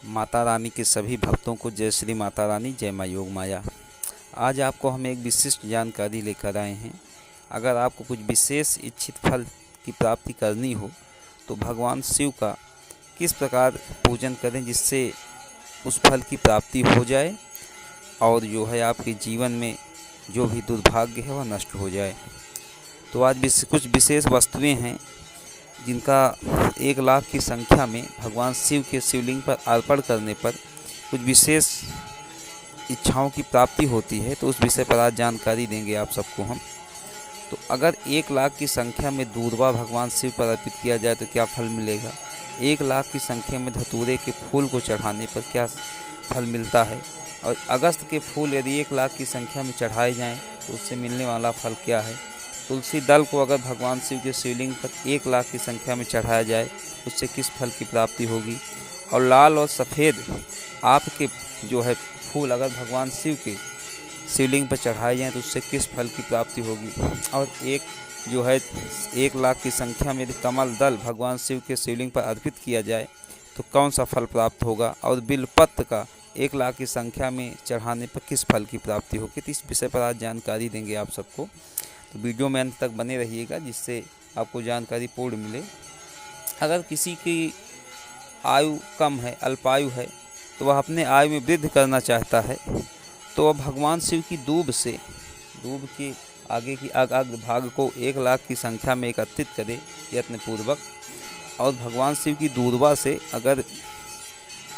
माता रानी के सभी भक्तों को जय श्री माता रानी, जय माँ योग माया। आज आपको हम एक विशिष्ट जानकारी लेकर आए हैं। अगर आपको कुछ विशेष इच्छित फल की प्राप्ति करनी हो तो भगवान शिव का किस प्रकार पूजन करें जिससे उस फल की प्राप्ति हो जाए और जो है आपके जीवन में जो भी दुर्भाग्य है वह नष्ट हो जाए। तो आज कुछ विशेष वस्तुएं हैं जिनका 1 लाख की संख्या में भगवान शिव के शिवलिंग पर अर्पण करने पर कुछ विशेष इच्छाओं की प्राप्ति होती है। तो उस विषय पर आज जानकारी देंगे आप सबको हम। तो अगर 1 लाख की संख्या में दूर्वा भगवान शिव पर अर्पित किया जाए तो क्या फल मिलेगा, 1 लाख की संख्या में धतूरे के फूल को चढ़ाने पर क्या फल मिलता है, और अगस्त के फूल यदि 1 लाख की संख्या में चढ़ाए जाएं तो उससे मिलने वाला फल क्या है, तुलसी दल को अगर भगवान शिव के शिवलिंग पर 1 लाख की संख्या में चढ़ाया जाए उससे किस फल की प्राप्ति होगी, और लाल और सफ़ेद आपके जो है फूल अगर भगवान शिव के शिवलिंग पर चढ़ाए जाएँ तो उससे किस फल की प्राप्ति होगी, और एक जो है 1 लाख की संख्या में यदि कमल दल भगवान शिव के शिवलिंग पर अर्पित किया जाए तो कौन सा फल प्राप्त होगा, और बिलपत्र का 1 लाख की संख्या में चढ़ाने पर किस फल की प्राप्ति होगी। तो इस विषय पर आज जानकारी देंगे आप सबको। तो वीडियो में अंत तक बने रहिएगा जिससे आपको जानकारी पूर्ण मिले। अगर किसी की आयु कम है, अल्पायु है, तो वह अपने आयु में वृद्धि करना चाहता है तो वह भगवान शिव की दूब के आगे की अग्र भाग को 1 लाख की संख्या में एकत्रित करे यत्नपूर्वक, और भगवान शिव की दूर्वा से अगर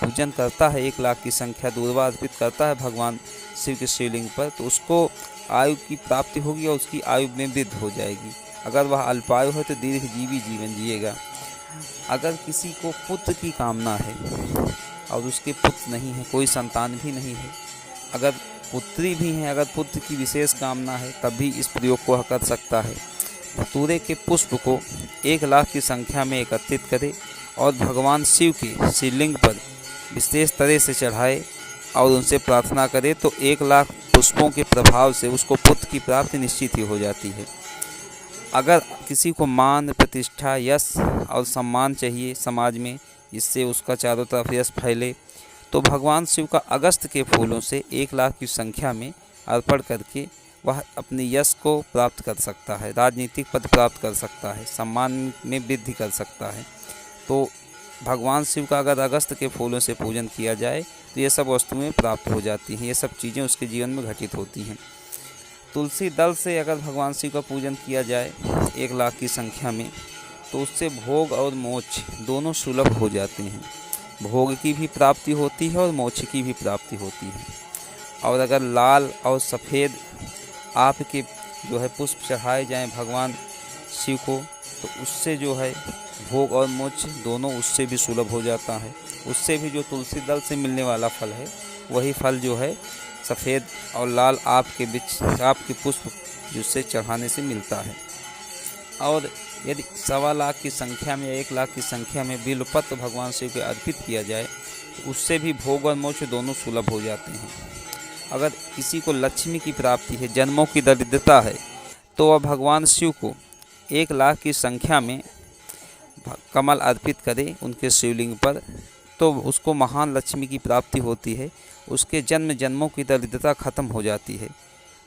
पूजन करता है, 1 लाख की संख्या दूर्वा अर्पित करता है भगवान शिव के शिवलिंग पर, तो उसको आयु की प्राप्ति होगी और उसकी आयु में वृद्धि हो जाएगी। अगर वह अल्पायु है तो दीर्घजीवी जीवन जिएगा। अगर किसी को पुत्र की कामना है और उसके पुत्र नहीं है, कोई संतान भी नहीं है, अगर पुत्री भी है, अगर पुत्र की विशेष कामना है तब भी इस प्रयोग को कर सकता है। धतूरे के पुष्प को 1 लाख की संख्या में एकत्रित करे और भगवान शिव के शिवलिंग पर विशेष तरह से चढ़ाए और उनसे प्रार्थना करे तो 1 लाख पुष्पों के प्रभाव से उसको पुत्र की प्राप्ति निश्चित ही हो जाती है। अगर किसी को मान, प्रतिष्ठा, यश और सम्मान चाहिए समाज में जिससे उसका चारों तरफ यश फैले, तो भगवान शिव का अगस्त के फूलों से 1 लाख की संख्या में अर्पण करके वह अपने यश को प्राप्त कर सकता है, राजनीतिक पद प्राप्त कर सकता है, सम्मान में वृद्धि कर सकता है। तो भगवान शिव का अगर अगस्त के फूलों से पूजन किया जाए तो ये सब वस्तुएं प्राप्त हो जाती हैं, ये सब चीज़ें उसके जीवन में घटित होती हैं। तुलसी दल से अगर भगवान शिव का पूजन किया जाए 1 लाख की संख्या में तो उससे भोग और मोक्ष दोनों सुलभ हो जाते हैं। भोग की भी प्राप्ति होती है और मोक्ष की भी प्राप्ति होती है। और अगर लाल और सफ़ेद आपके जो है पुष्प चढ़ाए जाएं भगवान शिव को तो उससे जो है भोग और मोक्ष दोनों उससे भी सुलभ हो जाता है। उससे भी जो तुलसी दल से मिलने वाला फल है वही फल जो है सफ़ेद और लाल आपके पुष्प जिससे चढ़ाने से मिलता है। और यदि 1.25 लाख की संख्या में या 1 लाख की संख्या में बिल्वपत्र भगवान शिव के अर्पित किया जाए तो उससे भी भोग और मोक्ष दोनों सुलभ हो जाते हैं। अगर किसी को लक्ष्मी की प्राप्ति है, जन्मों की दरिद्रता है, तो वह भगवान शिव को 1 लाख की संख्या में कमल अर्पित करे उनके शिवलिंग पर तो उसको महान लक्ष्मी की प्राप्ति होती है, उसके जन्मों की दरिद्रता खत्म हो जाती है।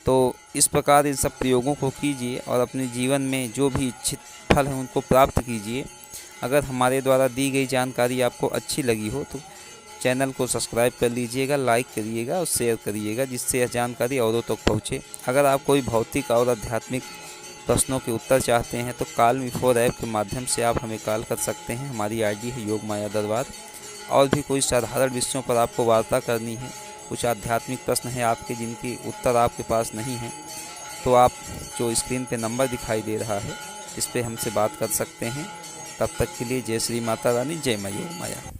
तो इस प्रकार इन सब प्रयोगों को कीजिए और अपने जीवन में जो भी इच्छित फल हैं उनको प्राप्त कीजिए। अगर हमारे द्वारा दी गई जानकारी आपको अच्छी लगी हो तो चैनल को सब्सक्राइब कर लीजिएगा, लाइक करिएगा और शेयर करिएगा जिससे यह जानकारी औरों तक पहुँचे। अगर आप कोई भौतिक और आध्यात्मिक प्रश्नों के उत्तर चाहते हैं तो कॉल मी फॉर ऐप के माध्यम से आप हमें कॉल कर सकते हैं। हमारी आईडी है योग माया दरबार। और भी कोई साधारण विषयों पर आपको वार्ता करनी है, कुछ आध्यात्मिक प्रश्न हैं आपके जिनकी उत्तर आपके पास नहीं है, तो आप जो स्क्रीन पे नंबर दिखाई दे रहा है इस पे हमसे बात कर सकते हैं। तब तक के लिए जय श्री माता रानी, जय माँ योग माया।